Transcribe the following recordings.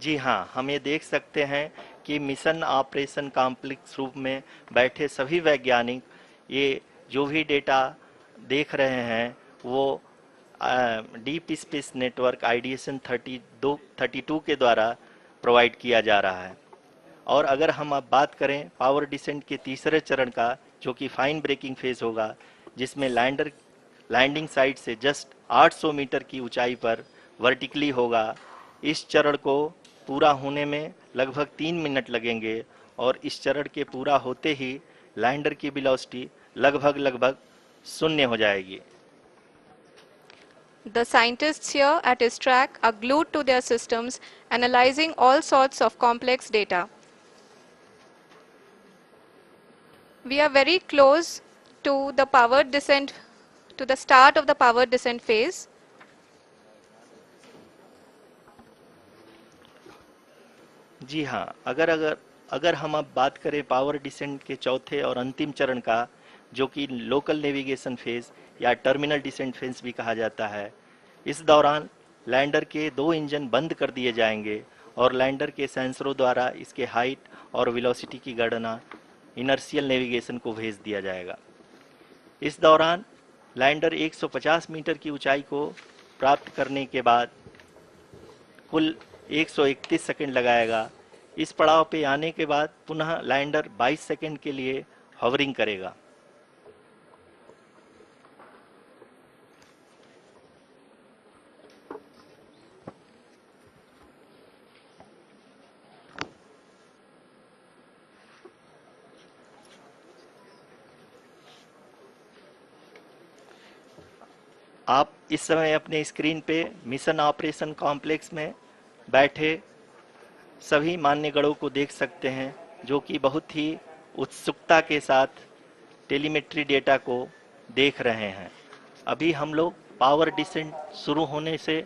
जी हाँ, हम ये देख सकते हैं कि मिशन ऑपरेशन कॉम्प्लेक्स रूप में बैठे सभी वैज्ञानिक ये जो भी डेटा देख रहे हैं वो डीप स्पेस नेटवर्क आईडीएसन 32 के द्वारा प्रोवाइड किया जा रहा है। और अगर हम अब बात करें पावर डिसेंट के तीसरे चरण का, जो कि फाइन ब्रेकिंग फेज होगा, जिसमें लैंडर लैंडिंग साइट से जस्ट 800 मीटर की ऊंचाई पर वर्टिकली होगा। इस चरण को पूरा होने में लगभग 3 मिनट लगेंगे और इस चरण के पूरा होते ही लैंडर की वेलोसिटी लगभग लगभग शून्य हो जाएगी। The scientists here at his track are glued to their systems, analyzing all sorts of complex data. We are very close to the power descent, to the start of the power descent phase. जी हाँ, अगर अगर अगर हम अब बात करें power descent के चौथे और अंतिम चरण का, जो कि लोकल नेविगेशन फेज या टर्मिनल डिसेंट फेज भी कहा जाता है, इस दौरान लैंडर के दो इंजन बंद कर दिए जाएंगे और लैंडर के सेंसरों द्वारा इसके हाइट और वेलोसिटी की गणना इनर्शियल नेविगेशन को भेज दिया जाएगा। इस दौरान लैंडर 150 मीटर की ऊंचाई को प्राप्त करने के बाद कुल 131 सेकंड लगाएगा। इस पड़ाव पे आने के बाद पुनः लैंडर 22 सेकंड के लिए हवरिंग करेगा। आप इस समय अपने स्क्रीन पे मिशन ऑपरेशन कॉम्प्लेक्स में बैठे सभी मान्यगणों को देख सकते हैं, जो कि बहुत ही उत्सुकता के साथ टेलीमेट्री डेटा को देख रहे हैं। अभी हम लोग पावर डिसेंट शुरू होने से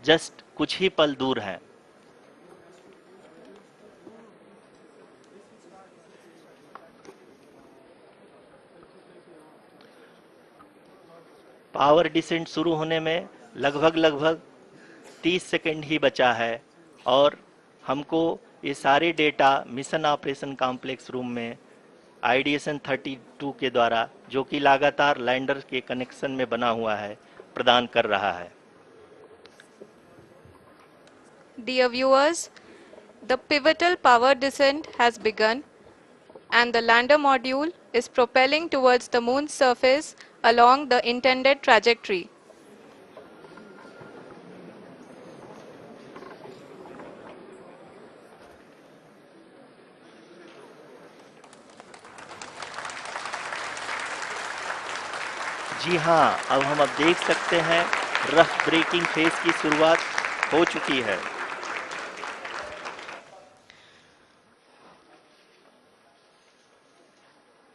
जस्ट कुछ ही पल दूर हैं। पावर डिसेंट शुरू होने में लगभग लगभग 30 सेकंड ही बचा है और हमको ये सारे data mission operation complex room में आईडीएसन 32 के द्वारा, जो कि लगातार लैंडर के कनेक्शन में बना हुआ है, प्रदान कर रहा है। Dear viewers, the pivotal power descent has begun and the lander module is propelling towards the moon's surface along the intended trajectory. जी हाँ, अब देख सकते हैं रफ ब्रेकिंग फेज की शुरुआत हो चुकी है।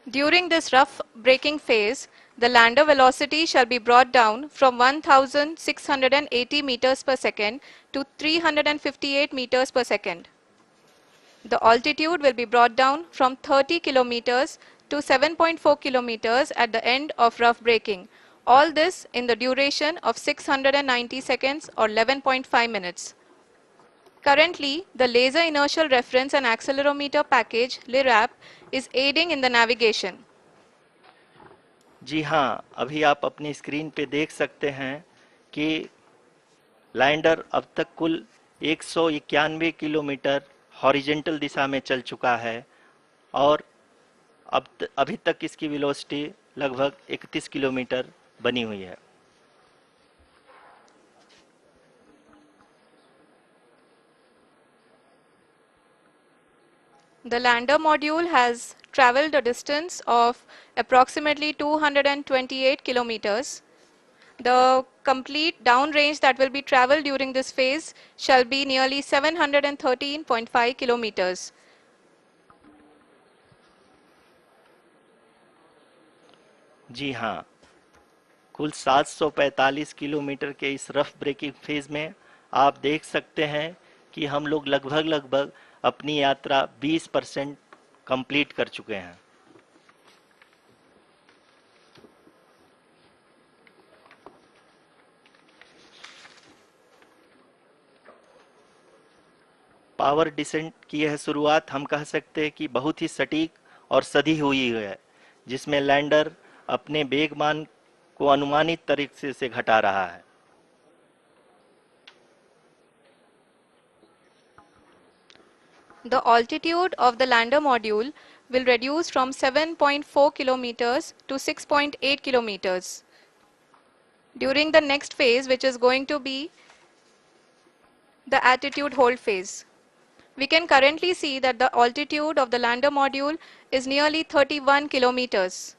During this rough braking phase, the lander velocity shall be brought down from 1680 meters per second to 358 meters per second. The altitude will be brought down from 30 kilometers to 7.4 kilometers at the end of rough braking. All this in the duration of 690 seconds or 11.5 minutes. Currently, the Laser Inertial Reference and Accelerometer package (LIRAP) is aiding in the navigation. जी हाँ, अभी आप अपनी screen पे देख सकते हैं कि lander अब तक कुल 191 किलोमीटर हॉरिजेंटल दिशा में चल चुका है और अभी तक इसकी वेलोसिटी लगभग 31 किलोमीटर बनी हुई है। The lander module has traveled a distance of approximately 228 kilometers. The complete downrange that will be traveled during this phase shall be nearly 713.5 kilometers. जी हाँ, कुल 745 किलोमीटर के इस रफ ब्रेकिंग फेज में आप देख सकते हैं कि हम लोग लगभग लगभग अपनी यात्रा 20% कंप्लीट कर चुके हैं। पावर डिसेंट की यह शुरुआत हम कह सकते हैं कि बहुत ही सटीक और सधी हुई है, जिसमें लैंडर अपने वेगमान को अनुमानित तरीके से घटा रहा है। The altitude of the lander module will reduce from 7.4 kilometers to 6.8 kilometers during the next phase, which is going to be the attitude hold phase. We can currently see that the altitude of the lander module is nearly 31 kilometers.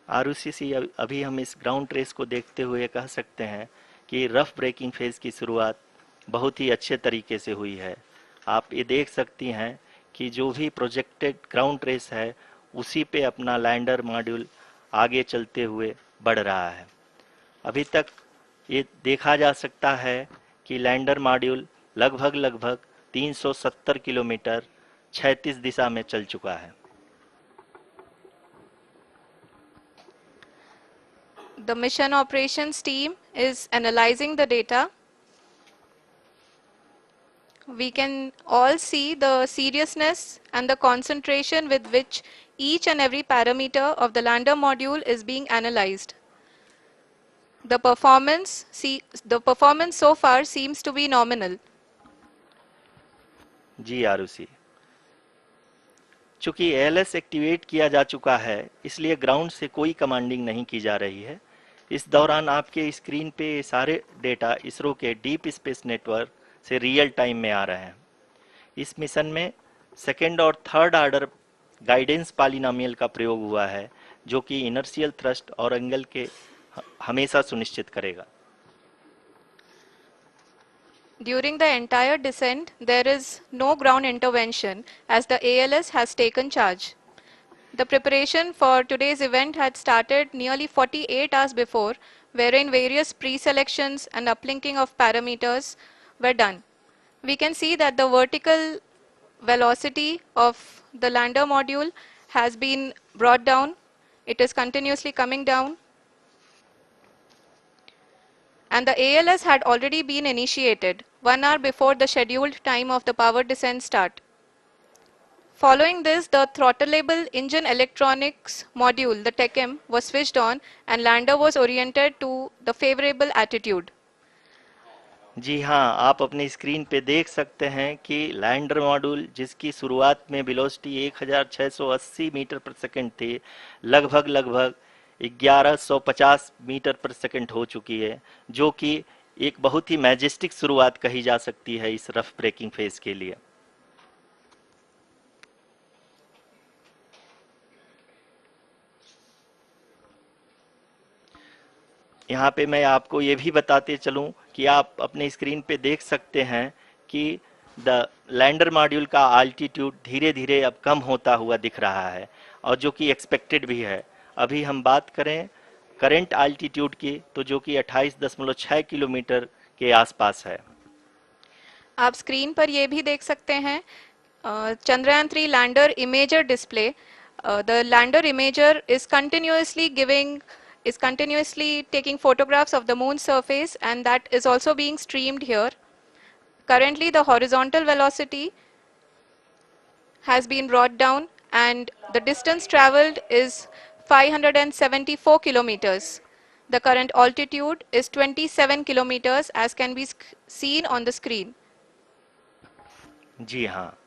Arushi, अभी हम इस ground trace को देखते हुए कह सकते हैं कि रफ ब्रेकिंग फेज की शुरुआत बहुत ही अच्छे तरीके से हुई है। आप ये देख सकती हैं कि जो भी प्रोजेक्टेड ग्राउंड ट्रेस है उसी पे अपना लैंडर मॉड्यूल आगे चलते हुए बढ़ रहा है। अभी तक ये देखा जा सकता है कि लैंडर मॉड्यूल लगभग लगभग 370 किलोमीटर क्षैतिज दिशा में चल चुका है। The mission operations team is analyzing the data. We can all see the seriousness and the concentration with which each and every parameter of the lander module is being analyzed. The performance so far seems to be nominal. जी आरुषि, चूंकि ALS activate किया जा चुका है इसलिए ground से कोई commanding नहीं की जा रही है। इस दौरान आपके स्क्रीन पे सारे डेटा इसरो के डीप स्पेस नेटवर्क से रियल टाइम में आ रहे हैं। इस मिशन में सेकेंड और थर्ड ऑर्डर गाइडेंस पॉलिनोमियल का प्रयोग हुआ है, जो कि इनर्शियल थ्रस्ट और एंगल के हमेशा सुनिश्चित करेगा। During the entire descent, there is no ground intervention as the ALS has taken charge. The preparation for today's event had started nearly 48 hours before, wherein various pre-selections and uplinking of parameters were done. We can see that the vertical velocity of the lander module has been brought down. It is continuously coming down. And the ALS had already been initiated 1 hour before the scheduled time of the power descent start. Following this, the throttleable engine electronics module, the TECM, was switched on and lander was oriented to the favorable attitude. जी हाँ, आप अपनी screen पे देख सकते हैं कि lander module जिसकी शुरुआत में वेलोसिटी 1680 मीटर पर सेकंड थी, लगभग लगभग 1150 मीटर पर सेकंड हो चुकी है, जो कि एक बहुत ही मैजेस्टिक शुरुआत कही जा सकती है इस रफ ब्रेकिंग फेज के लिए। यहाँ पे मैं आपको ये भी बताते चलूँ कि आप अपने स्क्रीन पे देख सकते हैं कि द लैंडर मॉड्यूल का आल्टीट्यूड धीरे धीरे अब कम होता हुआ दिख रहा है, और जो कि एक्सपेक्टेड भी है। अभी हम बात करें करंट आल्टीट्यूड की, तो जो कि 28.6 किलोमीटर के आसपास है। आप स्क्रीन पर ये भी देख सकते हैं Chandrayaan 3 lander imager display. The lander imager is continuously taking photographs of the moon surface, and that is also being streamed here. Currently the horizontal velocity has been brought down and the distance traveled is 574 kilometers. The current altitude is 27 kilometers as can be seen on the screen. जी हाँ,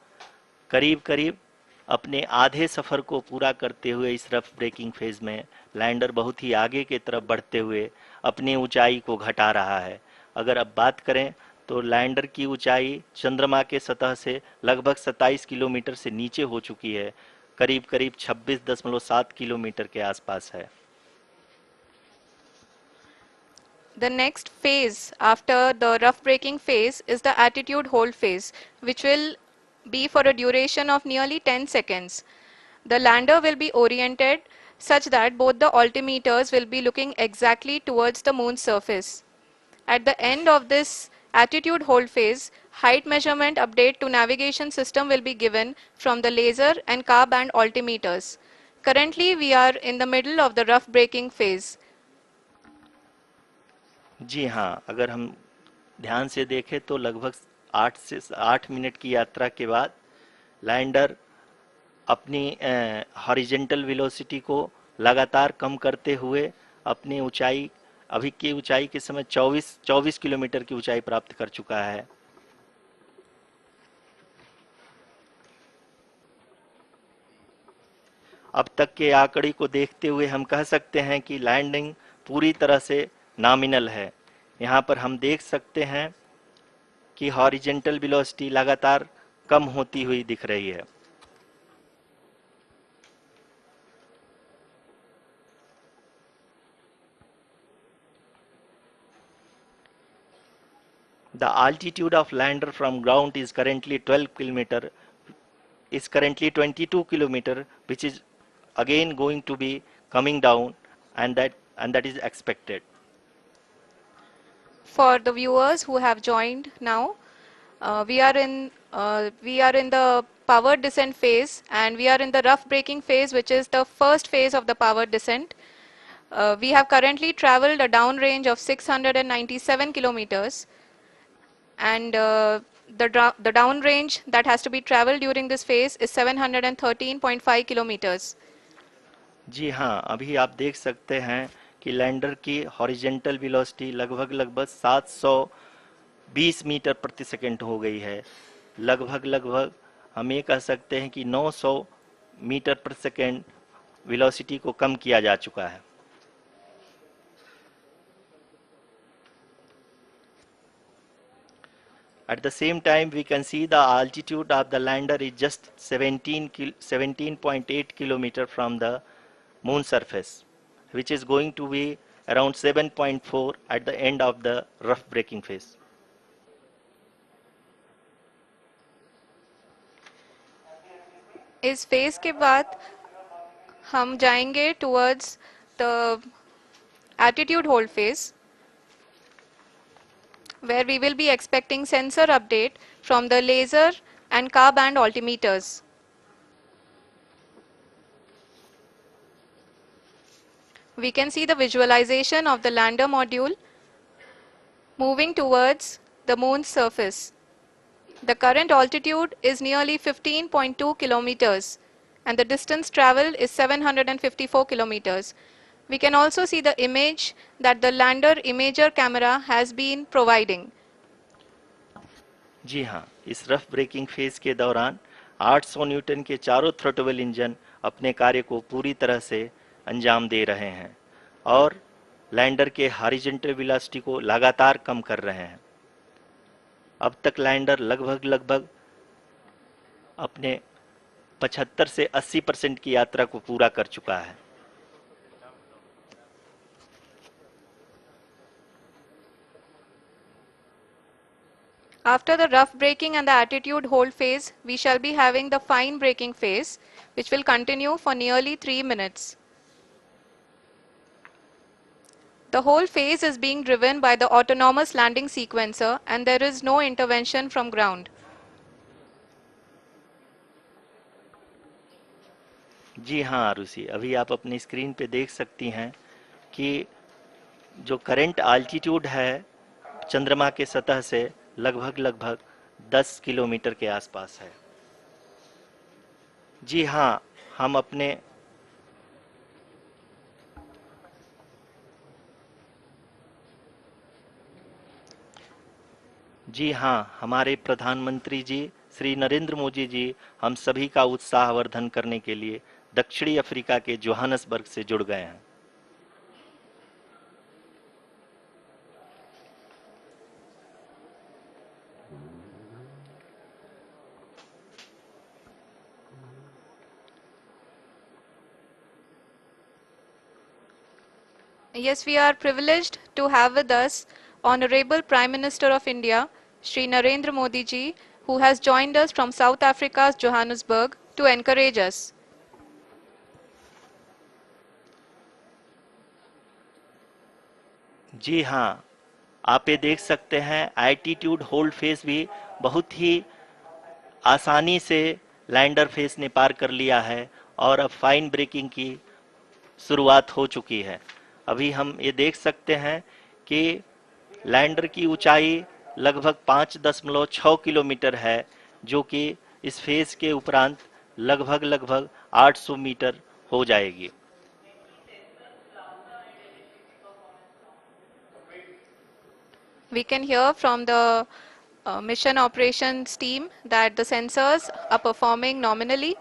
करीब करीब अपने आधे सफ़र को पूरा करते हुए इस रफ ब्रेकिंग फेज में लैंडर बहुत ही आगे की तरफ बढ़ते हुए अपनी ऊंचाई को घटा रहा है। अगर अब बात करें तो लैंडर की ऊंचाई चंद्रमा के सतह से लगभग 27 किलोमीटर से नीचे हो चुकी है, करीब करीब 26.7 किलोमीटर के आसपास है। The next phase after the rough braking phase is the attitude hold phase, which will be for a duration of nearly 10 seconds. The lander will be oriented such that both the altimeters will be looking exactly towards the moon's surface. At the end of this attitude hold phase, height measurement update to navigation system will be given from the laser and car band altimeters. Currently, we are in the middle of the rough braking phase. जी हाँ, अगर हम ध्यान से देखें तो लगभग 8 minute की यात्रा के बाद लैंडर अपनी हॉरिजेंटल वेलोसिटी को लगातार कम करते हुए अपनी ऊंचाई, अभी की ऊंचाई के समय 24 किलोमीटर की ऊंचाई प्राप्त कर चुका है। अब तक के आंकड़े को देखते हुए हम कह सकते हैं कि लैंडिंग पूरी तरह से नॉमिनल है। यहाँ पर हम देख सकते हैं कि हॉरिजेंटल वेलोसिटी लगातार कम होती हुई दिख रही है। The altitude of lander from ground is currently 12 kilometer, is currently 22 kilometer, which is again going to be coming down, and that is expected. For the viewers who have joined now, we are in the powered descent phase, and we are in the rough braking phase, which is the first phase of the powered descent. We have currently traveled a downrange of 697 kilometers, and the downrange that has to be traveled during this phase is 713.5 kilometers. जी हाँ, अभी आप देख सकते हैं कि lander की horizontal velocity लगभग 720 metre प्रति सेकंड हो गई है। लगभग हम ये कह सकते हैं कि 900 मीटर प्रति सेकंड वेलोसिटी को कम किया जा चुका है। At the same time, we can see the altitude of the lander is just 17.8 kilometer from the moon surface, which is going to be around 7.4 at the end of the rough braking phase. इस phase के बाद हम जाएंगे towards the attitude hold phase, where we will be expecting sensor update from the laser and car band altimeters. We can see the visualization of the lander module moving towards the moon's surface. The current altitude is nearly 15.2 kilometers, and the distance traveled is 754 kilometers. We can also see the image that the lander imager camera has been providing. जी हाँ, इस rough breaking phase के दौरान 800 Newton के चारों throttle engine अपने कार्य को पूरी तरह से अंजाम दे रहे हैं और लैंडर के हॉरिजॉन्टल वेलोसिटी को लगातार कम कर रहे हैं। अब तक लैंडर लगभग अपने 75 से 80% की यात्रा को पूरा कर चुका है। After the rough braking and the attitude hold phase, we shall be having the fine braking phase, which will continue for nearly 3 minutes. The whole phase is being driven by the autonomous landing sequencer, and there is no intervention from ground. जी हाँ आरुषि, अभी आप अपनी screen पे देख सकती हैं कि जो करंट आल्टीट्यूड है चंद्रमा के सतह से लगभग 10 किलोमीटर के आसपास है। जी हाँ, हम अपने जी हाँ, हमारे प्रधानमंत्री जी श्री नरेंद्र मोदी जी हम सभी का उत्साहवर्धन करने के लिए दक्षिणी अफ्रीका के जोहानसबर्ग से जुड़ गए हैं। Yes, we are privileged to have with us Honorable Prime Minister of India, Shri Narendra Modi ji, who has joined us from South Africa's Johannesburg to encourage us. जी हाँ, आप ये देख सकते हैं एल्टीट्यूड होल्ड फेस भी बहुत ही आसानी से लैंडर फेस ने पार कर लिया है और अब फाइन ब्रेकिंग की शुरुआत हो चुकी है। अभी हम ये देख सकते हैं कि लैंडर की ऊंचाई लगभग 5.6 किलोमीटर है, जो कि इस फेज के उपरांत लगभग लगभग 800 मीटर हो जाएगी। We can hear from the mission operations team that the sensors are performing nominally,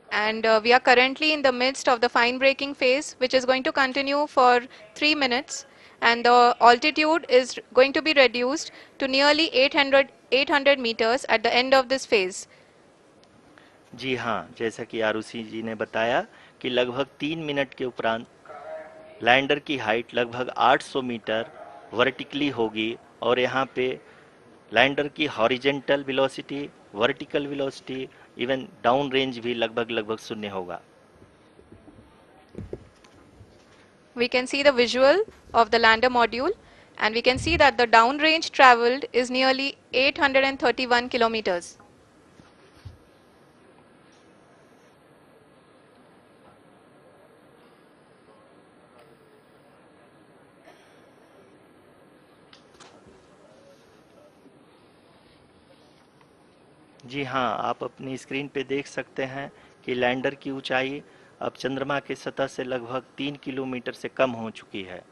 and we are currently in the midst of the fine braking phase, which is going to continue for 3 minutes, and the altitude is going to be reduced to nearly 800 meters at the end of this phase. जी हाँ, जैसा कि आरुषि जी ने बताया कि लगभग 3 minute के उपरांत lander की हाइट लगभग 800 मीटर वर्टिकली होगी, और यहाँ पे लैंडर की horizontal velocity, vertical velocity, even down range भी लगभग लगभग शून्य होगा। We can see the visual of the lander module, and we can see that the downrange traveled is nearly 831 kilometers. जी हाँ, आप अपनी स्क्रीन पे देख सकते हैं कि लैंडर की ऊंचाई अब चंद्रमा की सतह से लगभग 3 किलोमीटर से कम हो चुकी है।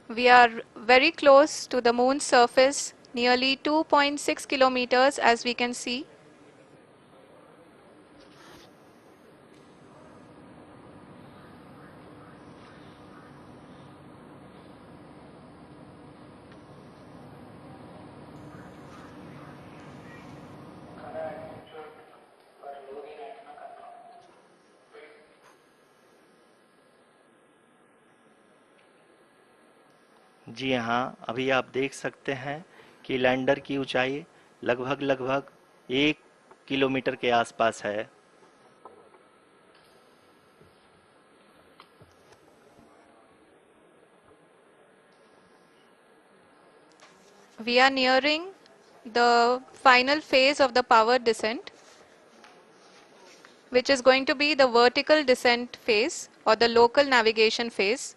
We are very close to the moon's surface, nearly 2.6 kilometers as we can see. जी हाँ, अभी आप देख सकते हैं कि लैंडर की ऊंचाई लगभग लगभग 1 किलोमीटर के आसपास है। We are nearing the final phase of the power descent, which is going to be the vertical descent phase or the local navigation phase.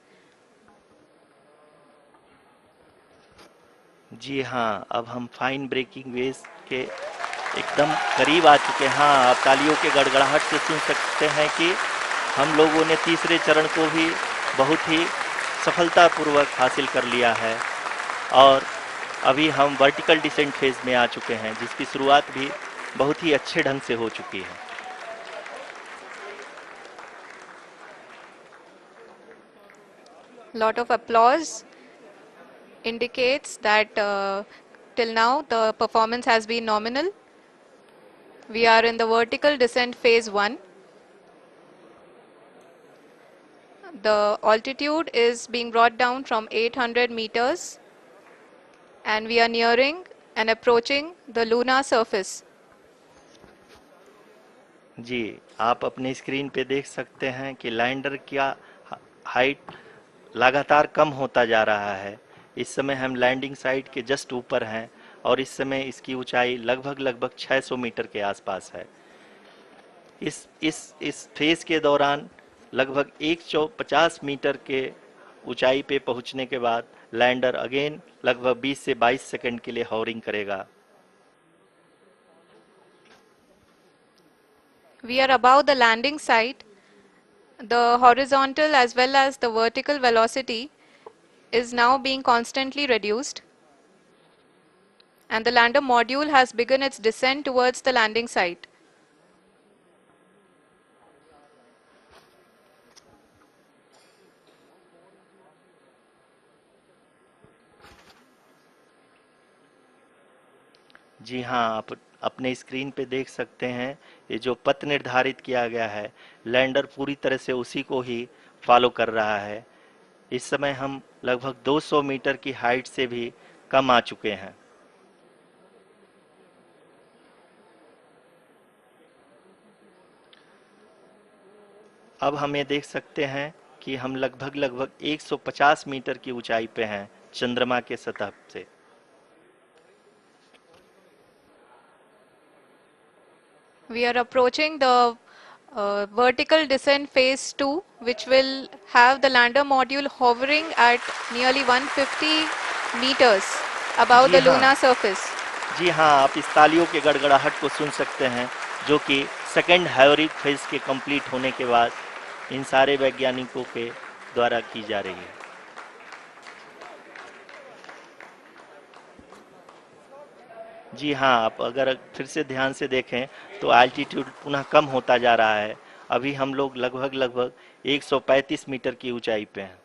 जी हाँ, अब हम फाइन ब्रेकिंग वेव्स के एकदम करीब आ चुके हैं। हाँ, आप तालियों के गड़गड़ाहट से सुन सकते हैं कि हम लोगों ने तीसरे चरण को भी बहुत ही सफलतापूर्वक हासिल कर लिया है, और अभी हम वर्टिकल डिसेंट फेज में आ चुके हैं, जिसकी शुरुआत भी बहुत ही अच्छे ढंग से हो चुकी है। Lot of applause indicates that till now the performance has been nominal. We are in the vertical descent phase 1. The altitude is being brought down from 800 meters, and we are nearing and approaching the lunar surface. जी, आप अपने screen पे देख सकते हैं कि lander का height लगातार कम होता जा रहा है। इस समय हम लैंडिंग साइट के जस्ट ऊपर हैं, और इस समय इसकी ऊंचाई लगभग लगभग 600 मीटर के आसपास है। इस फेज के दौरान लगभग 150 मीटर के ऊंचाई पे पहुंचने के बाद लैंडर अगेन लगभग 20 से 22 सेकंड के लिए हॉवरिंग करेगा। We are above the landing site. The horizontal as well as the vertical velocity is now being constantly reduced, and the lander module has begun its descent towards the landing site. जी हाँ, आप अपने screen पे देख सकते हैं, ये जो पथ निर्धारित किया गया है, लैंडर पूरी तरह से उसी को ही फॉलो कर रहा है। इस समय हम लगभग 200 मीटर की हाइट से भी कम आ चुके हैं। अब हम ये देख सकते हैं कि हम लगभग लगभग 150 मीटर की ऊंचाई पे हैं चंद्रमा के सतह से। We are approaching the vertical descent phase 2, which will have the lander module hovering at nearly 150 meters above ji the हाँ, lunar surface. जी हाँ, आप इस तालियों के गड़गड़ाहट को सुन सकते हैं, जो कि सेकंड हैवरिक फेज के कंप्लीट होने के बाद इन सारे वैज्ञानिकों के द्वारा की जा रही है। जी हाँ, आप अगर फिर से ध्यान से देखें तो एल्टीट्यूड पुनः कम होता जा रहा है। अभी हम लोग लगभग 135 मीटर की ऊंचाई पे हैं।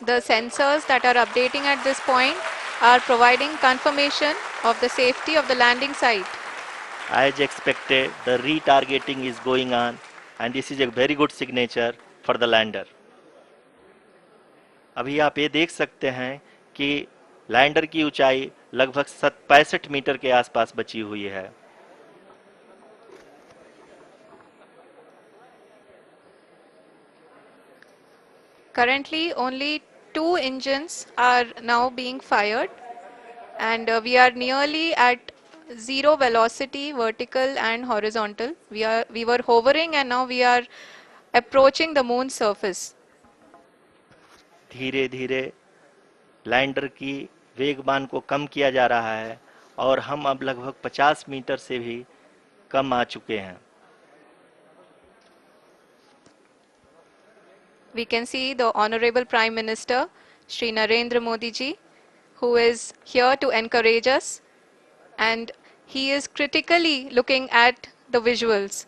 The sensors that are updating at this point are providing confirmation of the safety of the landing site. As expected, the retargeting is going on and this is a very good signature for the lander. अभी आप ये देख सकते हैं कि lander की ऊंचाई लगभग 65 मीटर के आसपास बची हुई है। Currently, only 2 engines are now being fired, and we are nearly at zero velocity, vertical and horizontal. We were hovering, and now we are approaching the moon's surface. धीरे धीरे लैंडर की वेगमान को कम किया जा रहा है और हम अब लगभग 50 मीटर से भी कम आ चुके हैं। We can see the Honorable Prime Minister, Shri Narendra Modi ji, who is here to encourage us, and he is critically looking at the visuals.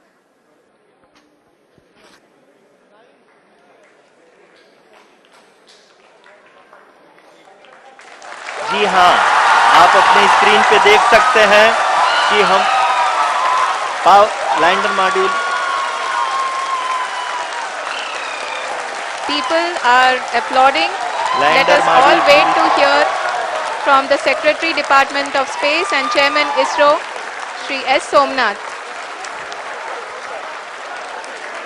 जी हाँ, आप अपने स्क्रीन पे देख सकते हैं कि हम lander module People are applauding. Let lander us all module wait to hear from the Secretary Department of Space and Chairman ISRO, Shri S. Somnath.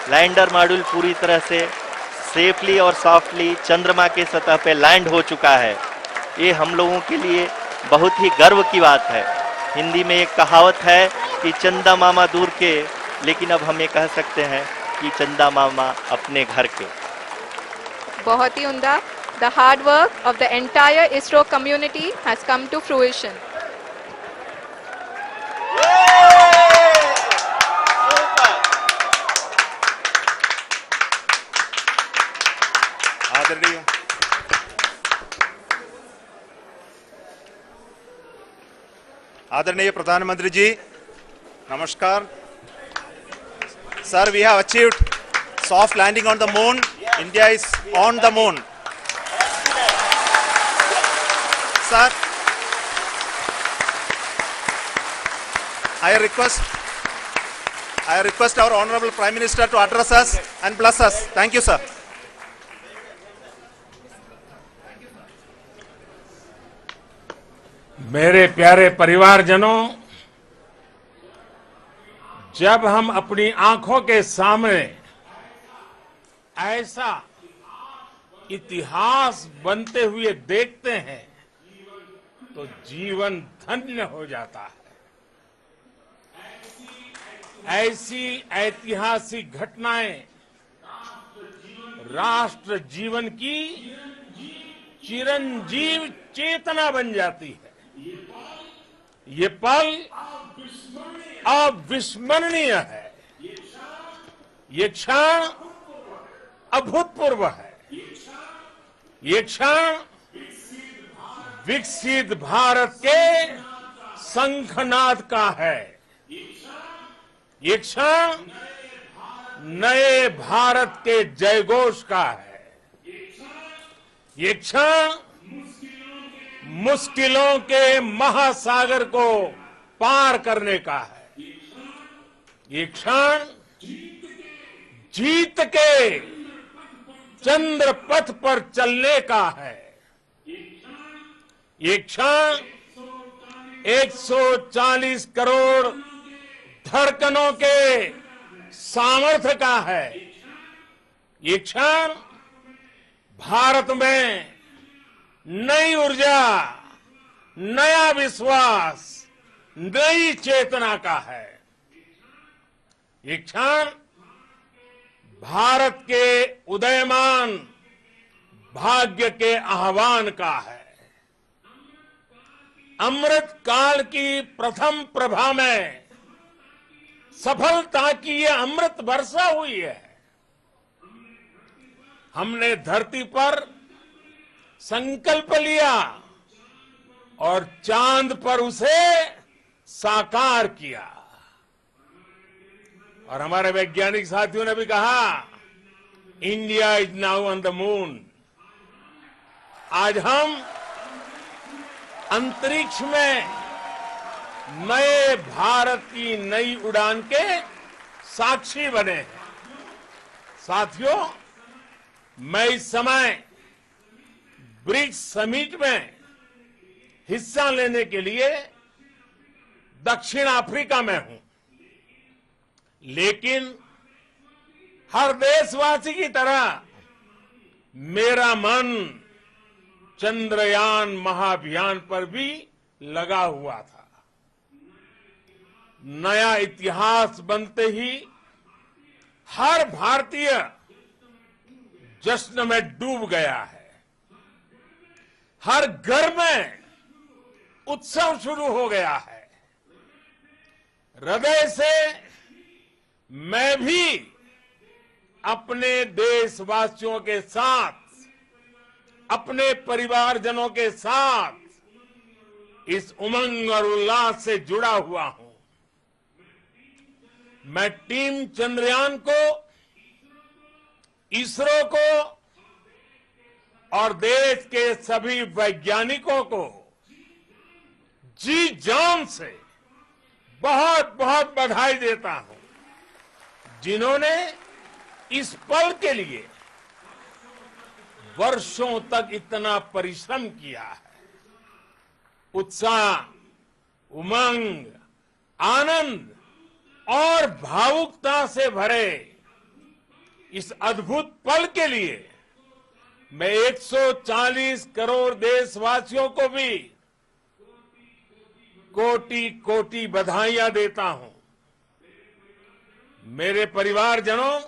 Lander module पूरी तरह से सेफली और सॉफ्टली चंद्रमा के सतह पे लैंड हो चुका है। ये हम लोगों के लिए बहुत ही गर्व की बात है। हिंदी में एक कहावत है कि चंदा मामा दूर के, लेकिन अब हम ये कह सकते हैं कि चंदा मामा अपने घर के। बहुत ही उम्दा. The hard work of the entire ISRO community has come to fruition. आदरणीय आदरणीय प्रधानमंत्री जी, नमस्कार. Sir, we have achieved soft landing on the moon. India is on the moon. Sir, I request our Honorable Prime Minister to address us and bless us. Thank you, sir. मेरे प्यारे परिवारजनों, जब हम अपनी आंखों के सामने ऐसा इतिहास बनते हुए देखते हैं तो जीवन धन्य हो जाता है। ऐसी ऐतिहासिक घटनाएं राष्ट्र जीवन की चिरंजीव चेतना बन जाती है। ये पल अविस्मरणीय है। ये क्षण अभूतपूर्व है। ये क्षण विकसित भारत के शंखनाद का है। ये क्षण नए भारत के जयघोष का है। ये क्षण मुश्किलों के महासागर को पार करने का है। ये क्षण जीत के चंद्र पथ पर चलने का है। ये क्षण 140 करोड़ धड़कनों के सामर्थ्य का है। ये क्षण भारत में नई ऊर्जा, नया विश्वास, नई चेतना का है। ये क्षण भारत के उदयमान भाग्य के आह्वान का है। अमृत काल की प्रथम प्रभा में सफलता की ये अमृत वर्षा हुई है। हमने धरती पर संकल्प लिया और चांद पर उसे साकार किया। और हमारे वैज्ञानिक साथियों ने भी कहा, India is now on the moon. आज हम अंतरिक्ष में नए भारत की नई उड़ान के साक्षी बने हैं। साथियों, मैं इस समय ब्रिक्स समिट में हिस्सा लेने के लिए दक्षिण अफ्रीका में हूं, लेकिन हर देशवासी की तरह मेरा मन चंद्रयान महाअभियान पर भी लगा हुआ था। नया इतिहास बनते ही हर भारतीय जश्न में डूब गया है। हर घर में उत्सव शुरू हो गया है। हृदय से मैं भी अपने देशवासियों के साथ, अपने परिवारजनों के साथ इस उमंग और उल्लास से जुड़ा हुआ हूं। मैं टीम चंद्रयान को, इसरो को और देश के सभी वैज्ञानिकों को जी जान से बहुत बहुत बधाई देता हूं, जिन्होंने इस पल के लिए वर्षों तक इतना परिश्रम किया है। उत्साह, उमंग, आनंद और भावुकता से भरे इस अद्भुत पल के लिए मैं 140 करोड़ देशवासियों को भी कोटि कोटि बधाइयां देता हूं। मेरे परिवारजनों,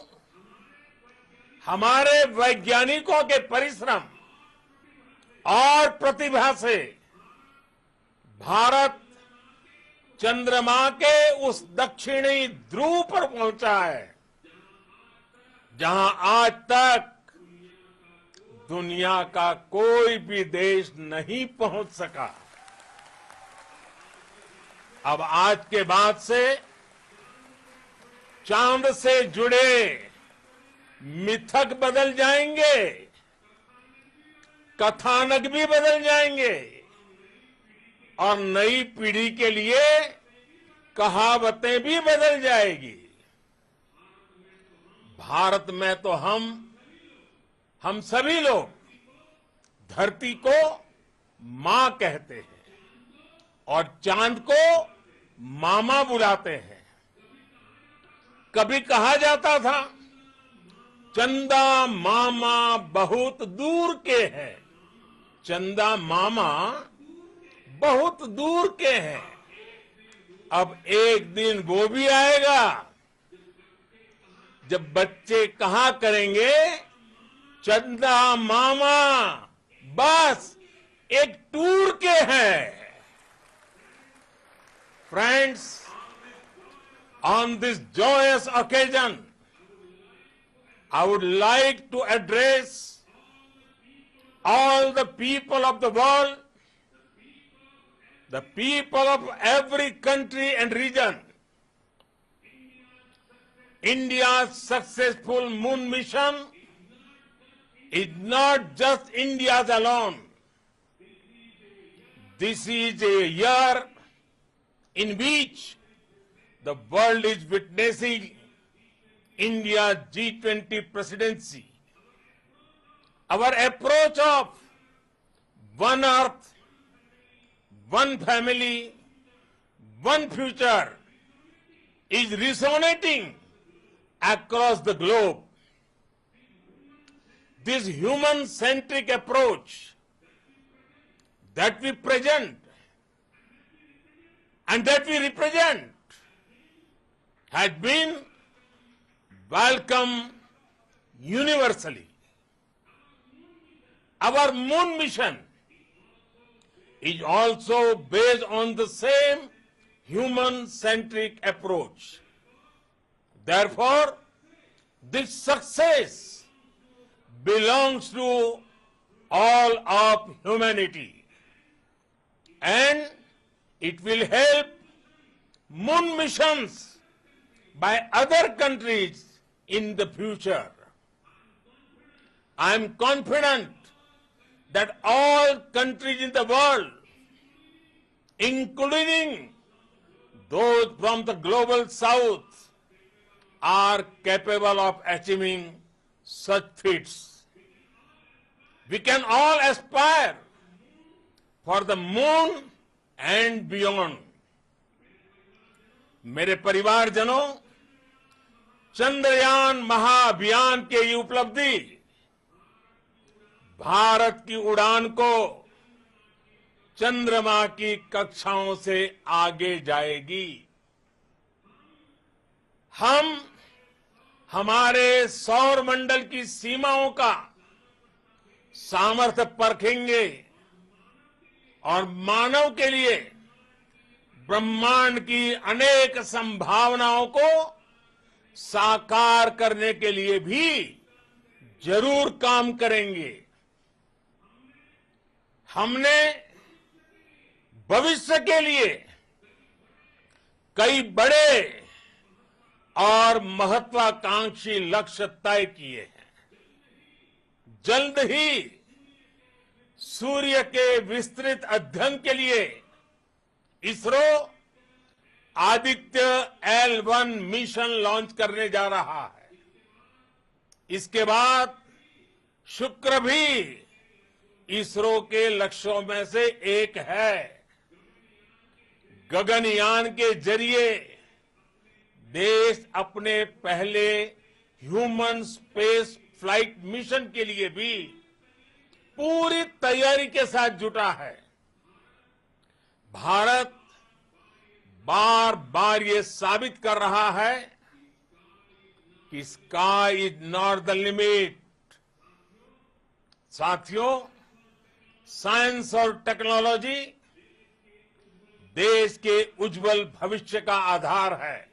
हमारे वैज्ञानिकों के परिश्रम और प्रतिभा से भारत चंद्रमा के उस दक्षिणी ध्रुव पर पहुंचा है, जहां आज तक दुनिया का कोई भी देश नहीं पहुंच सका। अब आज के बाद से चांद से जुड़े मिथक बदल जाएंगे, कथानक भी बदल जाएंगे और नई पीढ़ी के लिए कहावतें भी बदल जाएगी। भारत में तो हम सभी लोग धरती को मां कहते हैं और चांद को मामा बुलाते हैं। कभी कहा जाता था, चंदा मामा बहुत दूर के हैं। चंदा मामा बहुत दूर के हैं। अब एक दिन वो भी आएगा जब बच्चे कहा करेंगे, चंदा मामा बस एक टूर के हैं। Friends, on this joyous occasion, I would like to address all the people of the world, the people of every country and region. India's successful moon mission is not just India's alone. This is a year in which the world is witnessing India's G20 presidency. Our approach of one earth, one family, one future is resonating across the globe. This human-centric approach that we present and that we represent has been welcome universally. Our moon mission is also based on the same human-centric approach. Therefore, this success belongs to all of humanity, and it will help moon missions by other countries in the future. I am confident that all countries in the world, including those from the global south, are capable of achieving such feats. We can all aspire for the moon and beyond. मेरे परिवारजनों, चंद्रयान महाअभियान के ये उपलब्धि भारत की उड़ान को चंद्रमा की कक्षाओं से आगे जाएगी। हम हमारे सौर मंडल की सीमाओं का सामर्थ्य परखेंगे और मानव के लिए ब्रह्मांड की अनेक संभावनाओं को साकार करने के लिए भी जरूर काम करेंगे। हमने भविष्य के लिए कई बड़े और महत्वाकांक्षी लक्ष्य तय किए हैं। जल्द ही सूर्य के विस्तृत अध्ययन के लिए ISRO Aditya L1 mission launch करने जा रहा है। इसके बाद शुक्र भी इसरो के लक्ष्यों में से एक है। गगनयान के जरिए देश अपने पहले ह्यूमन स्पेस फ्लाइट मिशन के लिए भी पूरी तैयारी के साथ जुटा है। भारत बार बार ये साबित कर रहा है कि sky is not the limit. साथियों, साइंस और टेक्नोलॉजी देश के उज्जवल भविष्य का आधार है।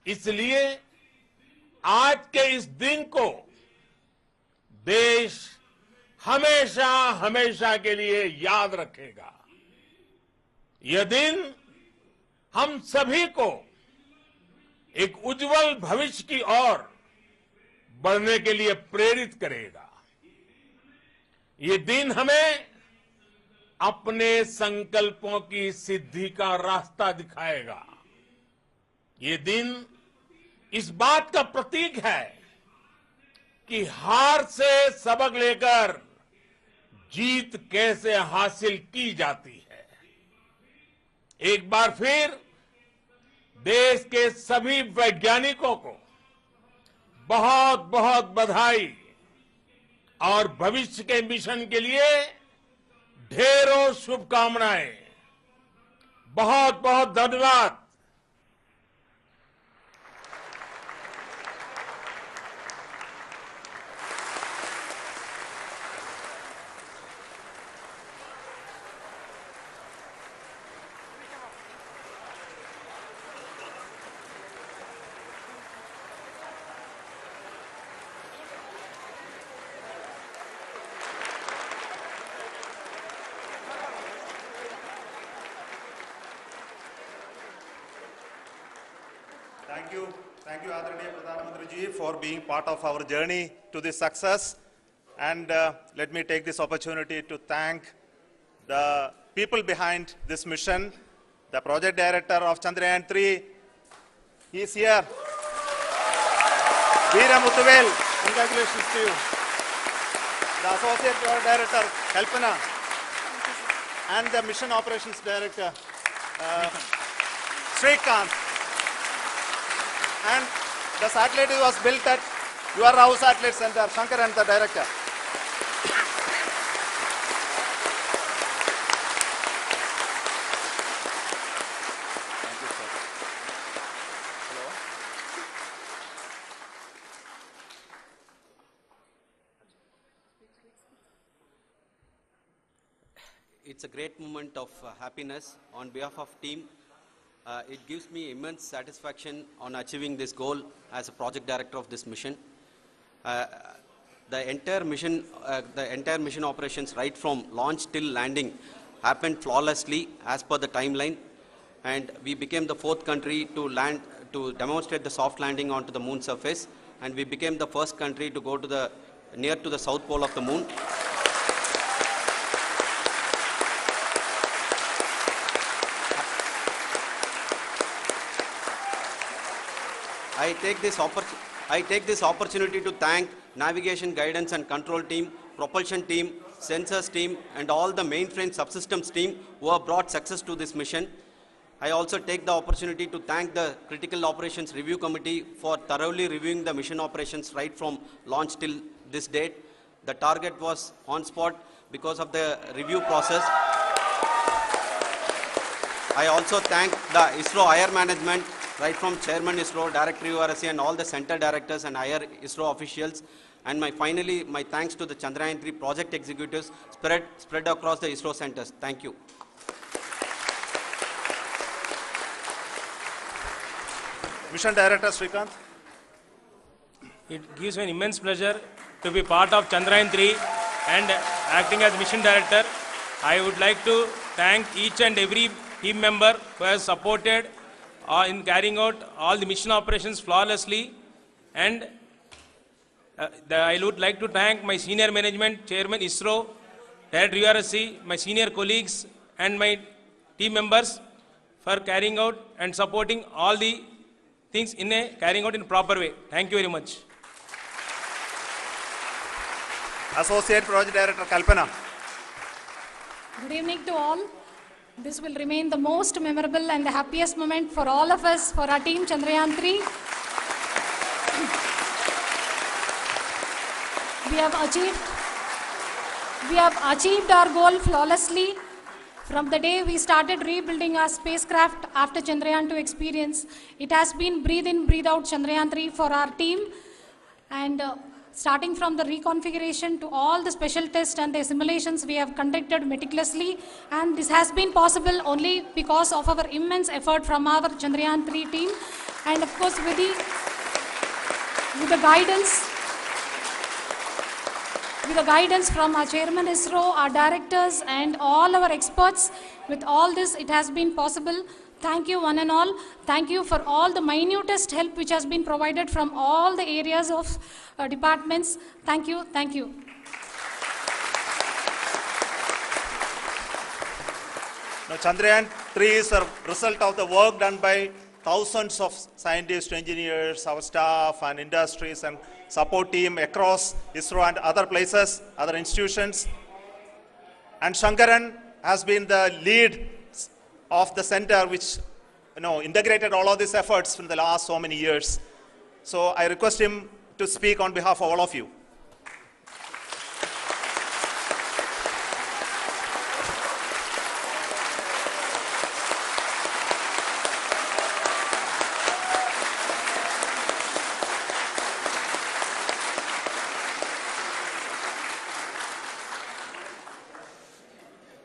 इसलिए आज के इस दिन को देश हमेशा हमेशा के लिए याद रखेगा। यह दिन हम सभी को एक उज्जवल भविष्य की ओर बढ़ने के लिए प्रेरित करेगा। ये दिन हमें अपने संकल्पों की सिद्धि का रास्ता दिखाएगा। ये दिन इस बात का प्रतीक है कि हार से सबक लेकर जीत कैसे हासिल की जाती है। एक बार फिर देश के सभी वैज्ञानिकों को बहुत बहुत बधाई और भविष्य के मिशन के लिए ढेरों शुभकामनाएं। बहुत बहुत धन्यवाद। Thank you, Adaraniya Pradhan Mantri ji, for being part of our journey to this success. And let me take this opportunity to thank the people behind this mission, the project director of Chandrayan 3. He is here. Veera Muthuvel, congratulations to you. The associate project director, Kalpana, and the mission operations director, Srikanth. And the satellite was built at your house satellite center, Shankar and the director. Thank you, sir. Hello. it's a great moment of happiness on behalf of team. It gives me immense satisfaction on achieving this goal as a project director of this mission. The entire mission operations right from launch till landing happened flawlessly as per the timeline, and we became the 4th country to demonstrate the soft landing onto the moon surface, and we became the first country to go to near to the south pole of the moon. I take this opportunity to thank navigation, guidance and control team, propulsion team, sensors team and all the mainframe subsystems team who have brought success to this mission. I also take the opportunity to thank the Critical Operations Review Committee for thoroughly reviewing the mission operations right from launch till this date. The target was on spot because of the review process. I also thank the ISRO higher management, right from Chairman ISRO, Director URSC and all the center directors and higher ISRO officials. And finally, my thanks to the Chandrayan 3 project executives spread across the ISRO centers. Thank you. Mission Director Srikanth. It gives me an immense pleasure to be part of Chandrayan 3 and acting as Mission Director. I would like to thank each and every team member who has supported in carrying out all the mission operations flawlessly, and I would like to thank my senior management, Chairman ISRO, Director URSC, my senior colleagues and my team members for carrying out and supporting all the things carrying out in a proper way. Thank you very much. Associate Project Director Kalpana. Good evening to all. This will remain the most memorable and the happiest moment for all of us, for our team Chandrayan 3. We have achieved our goal flawlessly. From the day we started rebuilding our spacecraft after Chandrayan 2 experience, it has been breathe in, breathe out Chandrayan 3 for our team. And starting from the reconfiguration to all the special tests and the simulations we have conducted meticulously, and this has been possible only because of our immense effort from our Chandrayan 3 team, and of course with the guidance from our Chairman ISRO, our directors and all our experts. With all this, it has been possible. Thank you one and all. Thank you for all the minutest help which has been provided from all the areas of departments. Thank you. Thank you. Now, Chandrayan 3 is a result of the work done by thousands of scientists, engineers, our staff and industries and support team across ISRO and other places, other institutions. And Shankaran has been the lead of the center which integrated all of these efforts in the last so many years. So I request him to speak on behalf of all of you.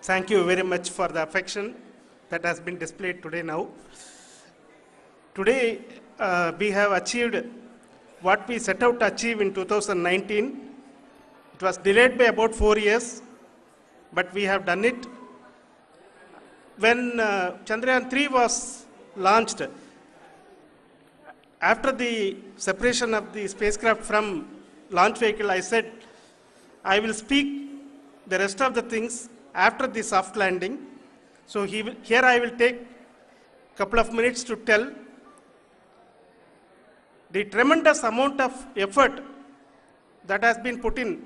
Thank you very much for the affection that has been displayed today now. Today, we have achieved what we set out to achieve in 2019. It was delayed by about 4 years, but we have done it. When Chandrayan 3 was launched, after the separation of the spacecraft from launch vehicle, I said, I will speak the rest of the things after the soft landing. So here I will take a couple of minutes to tell the tremendous amount of effort that has been put in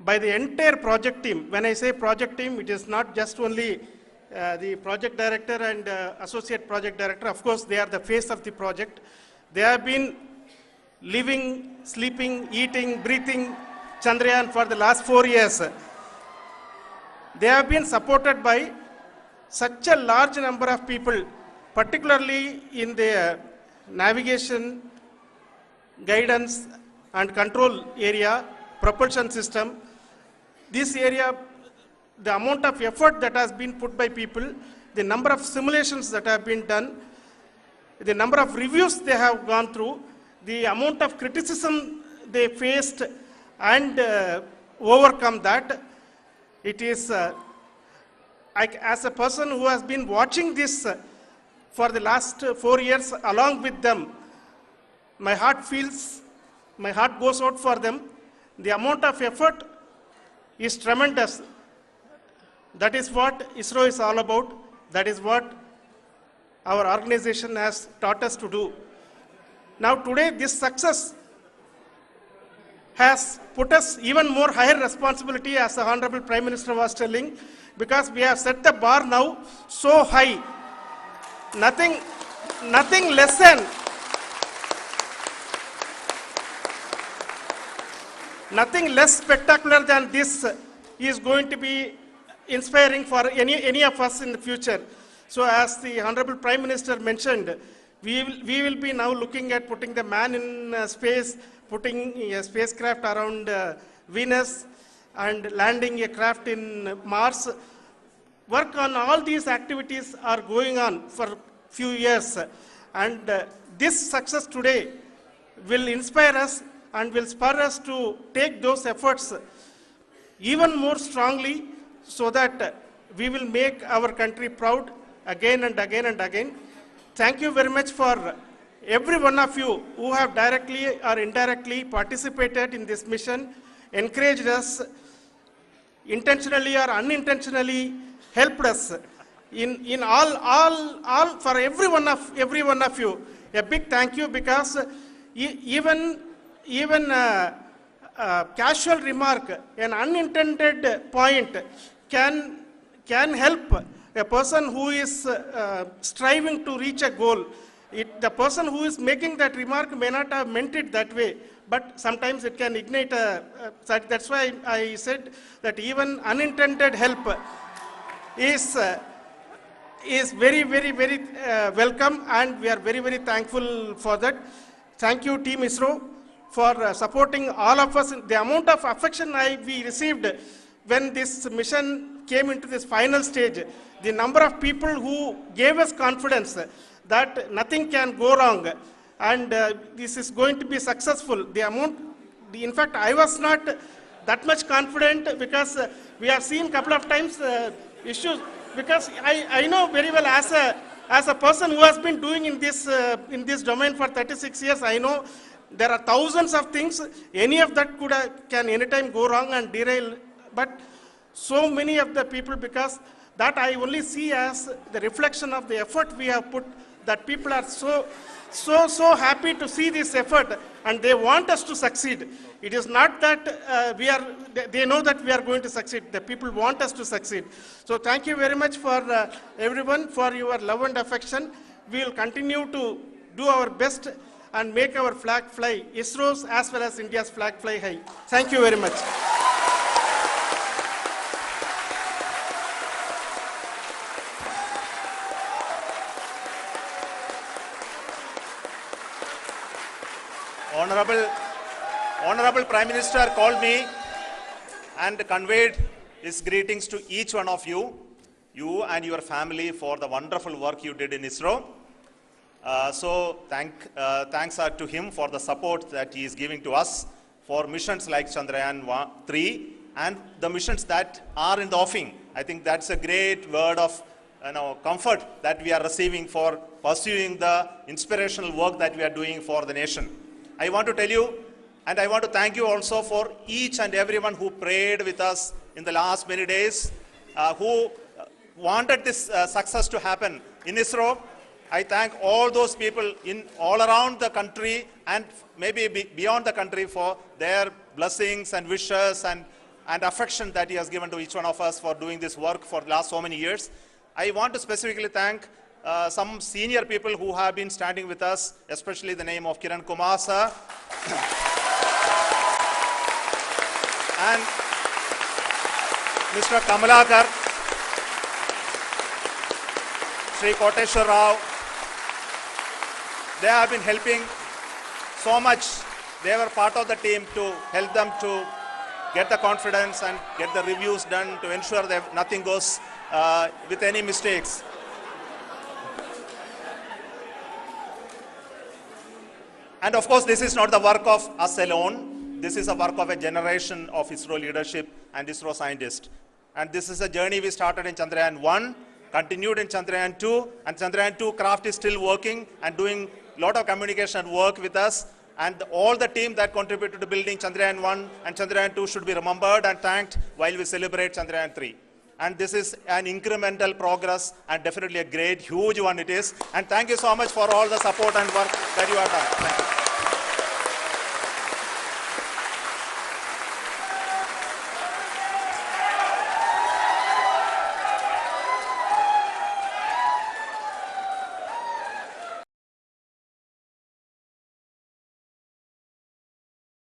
by the entire project team. When I say project team, it is not just only the project director and associate project director. Of course, they are the face of the project. They have been living, sleeping, eating, breathing Chandrayan for the last 4 years. They have been supported by such a large number of people, particularly in the navigation, guidance and control area, propulsion system. This area, the amount of effort that has been put by people, the number of simulations that have been done, the number of reviews they have gone through, the amount of criticism they faced and overcome that. It is, as a person who has been watching this for the last 4 years along with them, my heart goes out for them. The amount of effort is tremendous. That is what ISRO is all about. That is what our organization has taught us to do. Now today, this success has put us even more higher responsibility, as the Honorable Prime Minister was telling, because we have set the bar now so high. Nothing less than nothing less spectacular than this is going to be inspiring for any of us in the future. So as the Honorable Prime Minister mentioned, we will be now looking at putting the man in space, putting a spacecraft around Venus and landing a craft in Mars. Work on all these activities are going on for few years, and this success today will inspire us and will spur us to take those efforts even more strongly, so that we will make our country proud again and again and again. Thank you very much for every one of you who have directly or indirectly participated in this mission, encouraged us, intentionally or unintentionally helped us in all for every one of you. A big thank you, because even casual remark, an unintended point can help a person who is striving to reach a goal. The person who is making that remark may not have meant it that way, but sometimes it can ignite that's why I said that even unintended help is very, very, very welcome, and we are very, very thankful for that. Thank you, Team ISRO, for supporting all of us. The amount of affection we received when this mission came into this final stage, the number of people who gave us confidence that nothing can go wrong and this is going to be successful. In fact, I was not that much confident, because we have seen couple of times issues. Because I know very well, as a person who has been doing in this domain for 36 years, I know there are thousands of things. Any of that can anytime go wrong and derail. But so many of the people, because that I only see as the reflection of the effort we have put, that people are so happy to see this effort, and they want us to succeed. It is not that they know that we are going to succeed. The people want us to succeed. So thank you very much for everyone for your love and affection. We will continue to do our best and make our flag fly, ISRO's as well as India's flag fly high. Thank you very much. Honorable Prime Minister called me and conveyed his greetings to each one of you and your family, for the wonderful work you did in ISRO. So thanks are to him for the support that he is giving to us for missions like Chandrayan 3 and the missions that are in the offing. I think that's a great word of comfort that we are receiving for pursuing the inspirational work that we are doing for the nation. I want to tell you, and I want to thank you also for each and everyone who prayed with us in the last many days, who wanted this success to happen in ISRO. I thank all those people all around the country and maybe beyond the country for their blessings and wishes and affection that he has given to each one of us for doing this work for the last so many years. I want to specifically thank some senior people who have been standing with us, especially the name of Kiran Kumar sir and Mr. Kamalakar, Sri Koteshwar Rao. They have been helping so much. They were part of the team to help them to get the confidence and get the reviews done to ensure that nothing goes with any mistakes. And of course, this is not the work of us alone. This is a work of a generation of ISRO leadership and ISRO scientists. And this is a journey we started in Chandrayaan 1, continued in Chandrayaan 2, and Chandrayaan 2 craft is still working and doing a lot of communication work with us. And all the team that contributed to building Chandrayaan 1 and Chandrayaan 2 should be remembered and thanked while we celebrate Chandrayaan 3. And this is an incremental progress and definitely a great, huge one it is. And thank you so much for all the support and work that you have done. Thank you.